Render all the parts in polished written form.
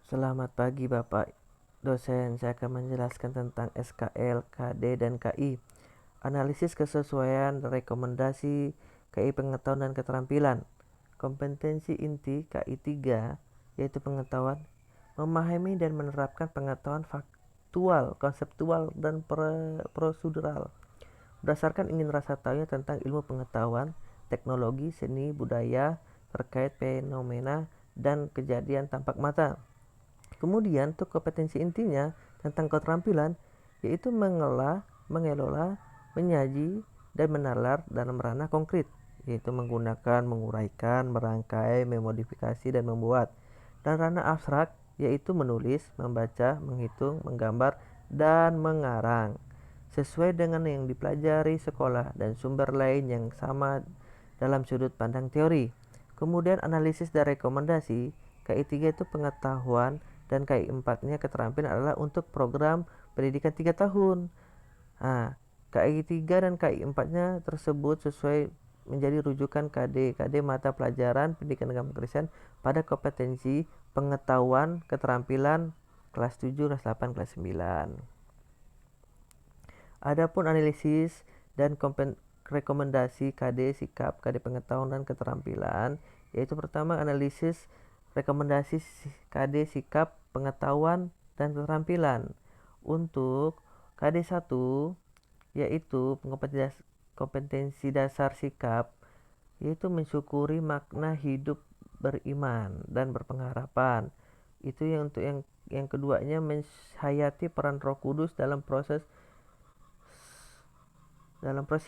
Selamat pagi Bapak dosen, saya akan menjelaskan tentang SKL, KD, dan KI. Analisis kesesuaian rekomendasi KI pengetahuan dan keterampilan. Kompetensi inti KI 3 yaitu pengetahuan, memahami dan menerapkan pengetahuan faktual, konseptual, dan prosedural. Berdasarkan ingin rasa tahunya tentang ilmu pengetahuan, teknologi, seni, budaya, terkait fenomena dan kejadian tampak mata. Kemudian untuk kompetensi intinya tentang keterampilan yaitu mengelola, menyaji, dan menalar dalam ranah konkret, yaitu menggunakan, menguraikan, merangkai, memodifikasi, dan membuat. Dan ranah abstrak yaitu menulis, membaca, menghitung, menggambar, dan mengarang sesuai dengan yang dipelajari sekolah dan sumber lain yang sama dalam sudut pandang teori. Kemudian analisis dan rekomendasi. KI 3 itu pengetahuan dan KI 4-nya keterampilan adalah untuk program pendidikan 3 tahun. Nah, KI 3 dan KI 4-nya tersebut sesuai menjadi rujukan KD. KD mata pelajaran pendidikan agama Kristen pada kompetensi pengetahuan keterampilan kelas 7, kelas 8, kelas 9. Adapun analisis dan rekomendasi KD sikap, KD pengetahuan dan keterampilan, yaitu pertama analisis rekomendasi KD sikap, pengetahuan dan keterampilan. Untuk KD 1 yaitu kompetensi dasar sikap, yaitu mensyukuri makna hidup beriman dan berpengharapan. Itu yang untuk yang keduanya menghayati peran Roh Kudus dalam proses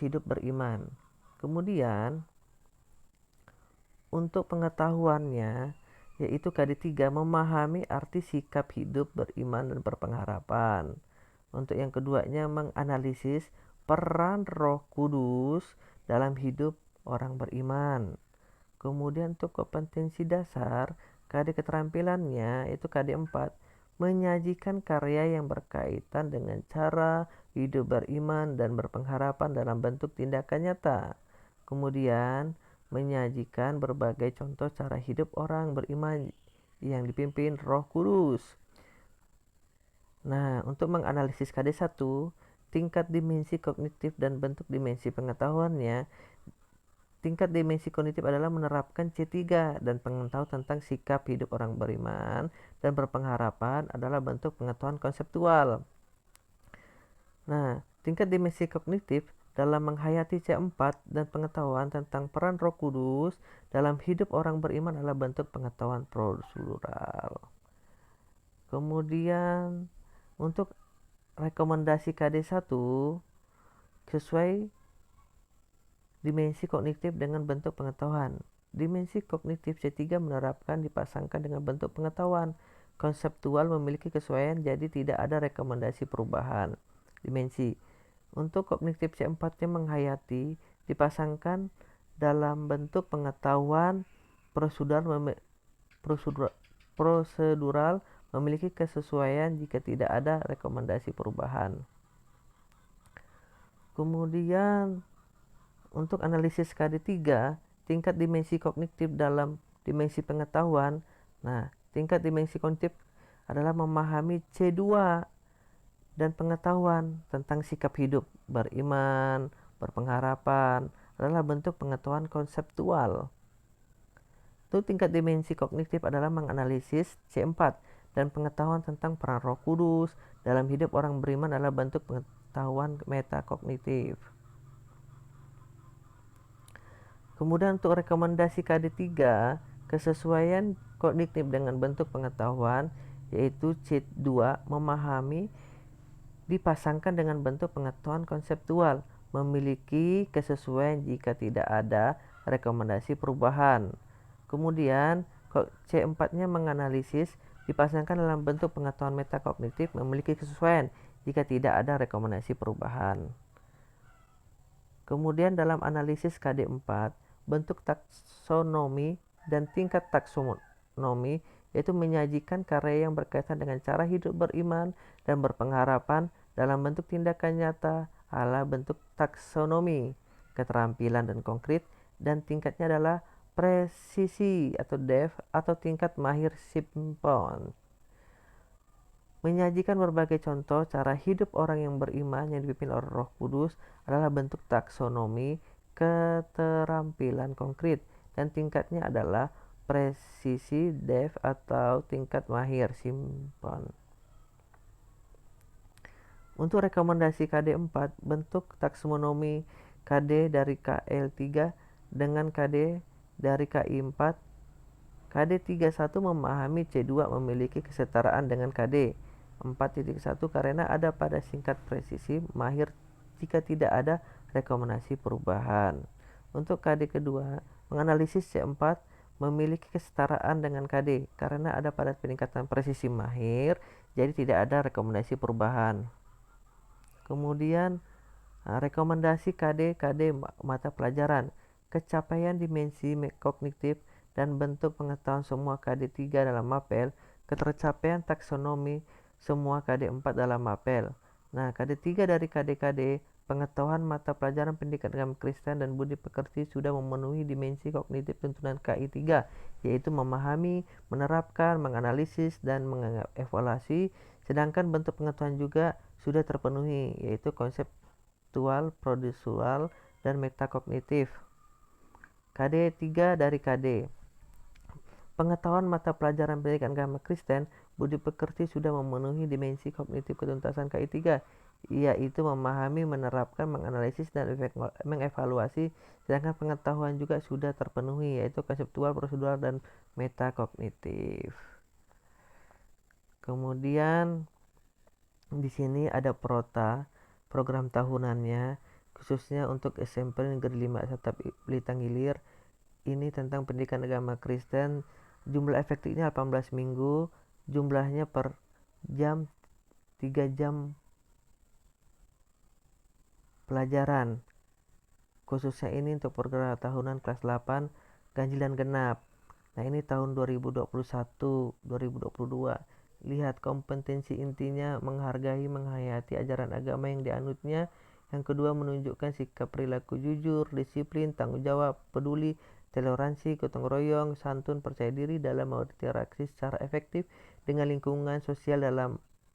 hidup beriman. Kemudian untuk pengetahuannya yaitu KD 3 memahami arti sikap hidup beriman dan berpengharapan. Untuk yang keduanya menganalisis peran Roh Kudus dalam hidup orang beriman. Kemudian untuk kompetensi dasar KD keterampilannya itu KD 4 menyajikan karya yang berkaitan dengan cara hidup beriman dan berpengharapan dalam bentuk tindakan nyata. Kemudian menyajikan berbagai contoh cara hidup orang beriman yang dipimpin Roh Kudus. Nah, untuk menganalisis KD 1, tingkat dimensi kognitif dan bentuk dimensi pengetahuannya. Tingkat dimensi kognitif adalah menerapkan C3 dan pengetahuan tentang sikap hidup orang beriman dan berpengharapan adalah bentuk pengetahuan konseptual. Nah, tingkat dimensi kognitif dalam menghayati C4 dan pengetahuan tentang peran Roh Kudus dalam hidup orang beriman adalah bentuk pengetahuan prosedural. Kemudian untuk rekomendasi KD 1 sesuai dimensi kognitif dengan bentuk pengetahuan. Dimensi kognitif C3 menerapkan dipasangkan dengan bentuk pengetahuan. Konseptual memiliki kesesuaian jadi tidak ada rekomendasi perubahan. Dimensi untuk kognitif C4-nya menghayati dipasangkan dalam bentuk pengetahuan prosedural memiliki kesesuaian jika tidak ada rekomendasi perubahan. Kemudian untuk analisis KD 3, tingkat dimensi kognitif dalam dimensi pengetahuan. Nah, tingkat dimensi kognitif adalah memahami C2 dan pengetahuan tentang sikap hidup beriman, berpengharapan adalah bentuk pengetahuan konseptual. Untuk tingkat dimensi kognitif adalah menganalisis C4 dan pengetahuan tentang peran Roh Kudus dalam hidup orang beriman adalah bentuk pengetahuan metakognitif. Kemudian untuk rekomendasi KD 3, kesesuaian kognitif dengan bentuk pengetahuan yaitu C2 memahami dipasangkan dengan bentuk pengetahuan konseptual memiliki kesesuaian jika tidak ada rekomendasi perubahan. Kemudian C4-nya menganalisis dipasangkan dalam bentuk pengetahuan metakognitif memiliki kesesuaian jika tidak ada rekomendasi perubahan. Kemudian dalam analisis KD 4, bentuk taksonomi dan tingkat taksonomi yaitu menyajikan karya yang berkaitan dengan cara hidup beriman dan berpengharapan dalam bentuk tindakan nyata ala bentuk taksonomi, keterampilan dan konkret, dan tingkatnya adalah presisi atau depth atau tingkat mahir Simpson. Menyajikan berbagai contoh cara hidup orang yang beriman yang dipimpin oleh Roh Kudus adalah bentuk taksonomi keterampilan konkret, dan tingkatnya adalah presisi dev atau tingkat mahir simpan. Untuk rekomendasi KD4, bentuk taksonomi KD dari KL3 dengan KD dari KI4. KD31 memahami C2 memiliki kesetaraan dengan KD 4.1 karena ada pada singkat presisi mahir jika tidak ada rekomendasi perubahan. Untuk KD kedua, menganalisis C4 memiliki kesetaraan dengan KD karena ada pada peningkatan presisi mahir, jadi tidak ada rekomendasi perubahan. Kemudian rekomendasi KD mata pelajaran, capaian dimensi kognitif dan bentuk pengetahuan semua KD3 dalam mapel, ketercapaian taksonomi semua KD4 dalam mapel. Nah, KD3 dari KD pengetahuan mata pelajaran pendidikan agama Kristen dan budi pekerti sudah memenuhi dimensi kognitif tuntunan KI3, yaitu memahami, menerapkan, menganalisis, dan mengevaluasi, sedangkan bentuk pengetahuan juga sudah terpenuhi, yaitu konseptual, prosedural, dan metakognitif. KD3 dari KD pengetahuan mata pelajaran pendidikan agama Kristen budi pekerti sudah memenuhi dimensi kognitif ketuntasan KI3, yaitu memahami, menerapkan, menganalisis, dan mengevaluasi, sedangkan pengetahuan juga sudah terpenuhi, yaitu konseptual, prosedural, dan metakognitif. Kemudian di sini ada program tahunannya khususnya untuk SMP Negeri 5 Satap Blitar Ilir. Ini tentang pendidikan agama Kristen. Jumlah efektifnya 18 minggu, jumlahnya per jam 3 jam pelajaran. Khususnya ini untuk program tahunan kelas 8 ganjil dan genap. Nah, ini tahun 2021-2022. Lihat kompetensi intinya menghargai, menghayati ajaran agama yang dianutnya. Yang kedua, menunjukkan sikap perilaku jujur, disiplin, tanggung jawab, peduli, toleransi, gotong royong, santun, percaya diri dalam berinteraksi secara efektif dengan lingkungan sosial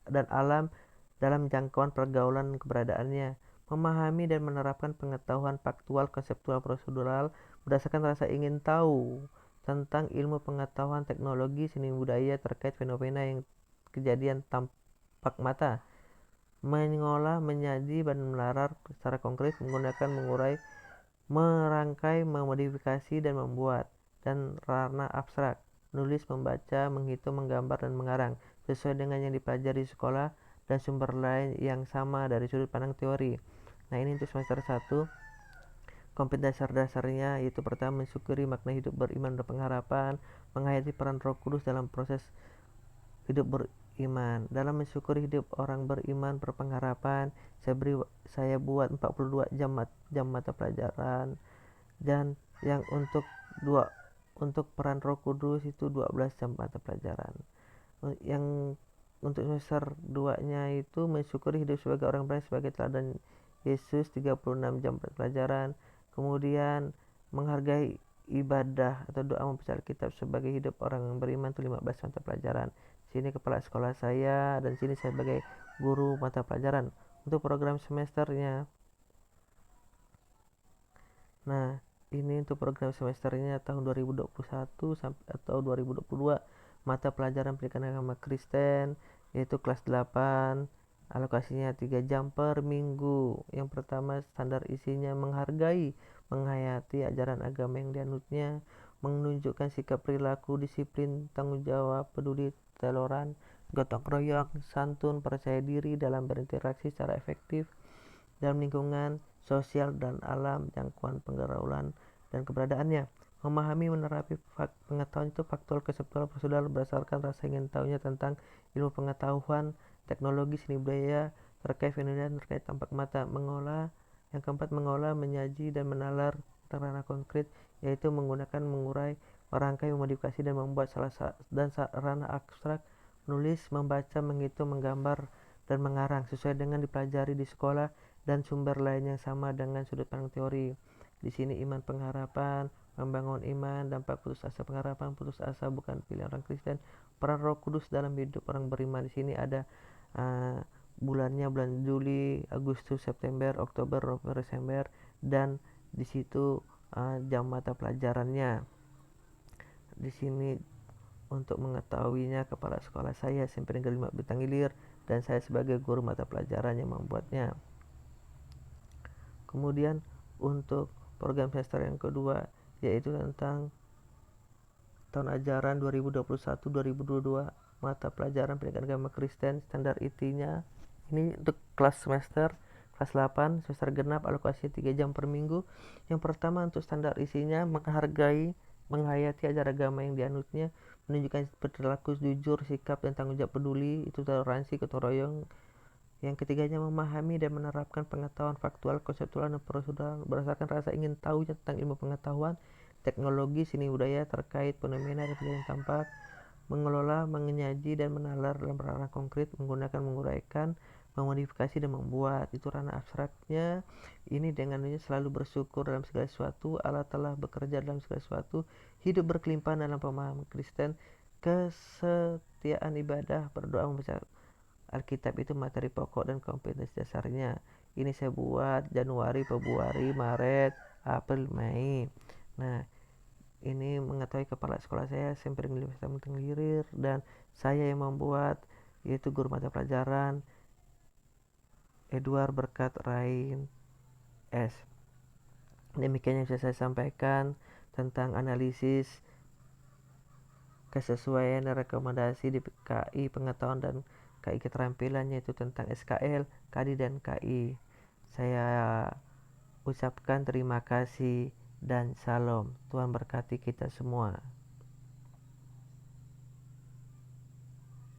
dan alam dalam jangkauan pergaulan keberadaannya. Memahami dan menerapkan pengetahuan faktual, konseptual, prosedural berdasarkan rasa ingin tahu tentang ilmu pengetahuan teknologi seni budaya terkait fenomena yang kejadian tampak mata. Mengolah, menyaji, dan melarang secara konkret menggunakan mengurai, merangkai, memodifikasi, dan membuat, dan ranah abstrak, menulis, membaca, menghitung, menggambar, dan mengarang sesuai dengan yang dipelajari di sekolah dan sumber lain yang sama dari sudut pandang teori. Nah, ini untuk semester 1. Kompetensi dasar-dasarnya yaitu pertama, mensyukuri makna hidup beriman dan pengharapan, menghayati peran Roh Kudus dalam proses hidup beriman. Dalam mensyukuri hidup orang beriman berpengharapan, saya buat 42 jam mata pelajaran, dan yang untuk peran Roh Kudus itu 12 jam mata pelajaran. Yang untuk semester 2-nya itu mensyukuri hidup sebagai orang beriman sebagai teladan Yesus 36 jam pelajaran. Kemudian menghargai ibadah atau doa membaca Alkitab sebagai hidup orang yang beriman itu 15 mata pelajaran. Sini kepala sekolah saya dan sini saya sebagai guru mata pelajaran. Untuk program semesternya, nah ini untuk program semesternya tahun 2021 sampai atau 2022, mata pelajaran pendidikan agama Kristen yaitu kelas 8, alokasinya 3 jam per minggu. Yang pertama, standar isinya menghargai, menghayati ajaran agama yang dianutnya, menunjukkan sikap perilaku, disiplin, tanggung jawab, peduli, toleran, gotong royong, santun, percaya diri dalam berinteraksi secara efektif dalam lingkungan sosial dan alam jangkauan pergaulan dan keberadaannya. Memahami, menerapi pengetahuan itu faktual, konseptual, prosedural berdasarkan rasa ingin tahunya tentang ilmu pengetahuan, teknologi, seni budaya terkait fenomena terkait tampak mata. Yang keempat, mengolah, menyaji, dan menalar ranah konkret, yaitu menggunakan, mengurai, merangkai, memodifikasi, dan membuat dan ranah abstrak, menulis, membaca, menghitung, menggambar, dan mengarang sesuai dengan dipelajari di sekolah dan sumber lain yang sama dengan sudut pandang teori. Di sini iman pengharapan, membangun iman, dampak putus asa pengharapan, putus asa bukan pilihan orang Kristen, peran Roh Kudus dalam hidup orang beriman. Di sini ada bulannya, bulan Juli, Agustus, September, Oktober, November, Desember, dan di situ jam mata pelajarannya. Di sini untuk mengetahuinya, kepala sekolah saya SMP Negeri 5 Bintang Ilir dan saya sebagai guru mata pelajaran yang membuatnya. Kemudian untuk program semester yang kedua, yaitu tentang tahun ajaran 2021-2022, mata pelajaran pendidikan agama Kristen, standar IT-nya ini untuk kelas semester kelas 8 semester genap, alokasi 3 jam per minggu. Yang pertama, untuk standar isinya menghargai, menghayati ajaran agama yang dianutnya, menunjukkan perilaku jujur, sikap dan tanggung jawab peduli, itu toleransi, gotong royong. Yang ketiganya, memahami dan menerapkan pengetahuan faktual, konseptual, dan prosedural berdasarkan rasa ingin tahunya tentang ilmu pengetahuan, teknologi, seni budaya terkait fenomena dan kejadian tampak, mengelola, menyaji, dan menalar dalam ranah konkret, menggunakan, menguraikan, memodifikasi, dan membuat. Itu ranah abstraknya. Ini dengannya selalu bersyukur dalam segala sesuatu, Allah telah bekerja dalam segala sesuatu, hidup berkelimpahan dalam pemahaman Kristen, kesetiaan ibadah, berdoa, membaca Alkitab itu materi pokok dan kompetensi dasarnya. Ini saya buat Januari, Februari, Maret, April, Mei. Nah, ini mengetahui kepala sekolah saya SMP Negeri 5 Bintang Ilir dan saya yang membuat, yaitu guru mata pelajaran Edward Berkat Rain S. Demikian yang bisa saya sampaikan tentang analisis kesesuaian dan rekomendasi di KI pengetahuan dan KI keterampilan, yaitu tentang SKL, KD, dan KI. Saya ucapkan terima kasih dan salam. Tuhan berkati kita semua.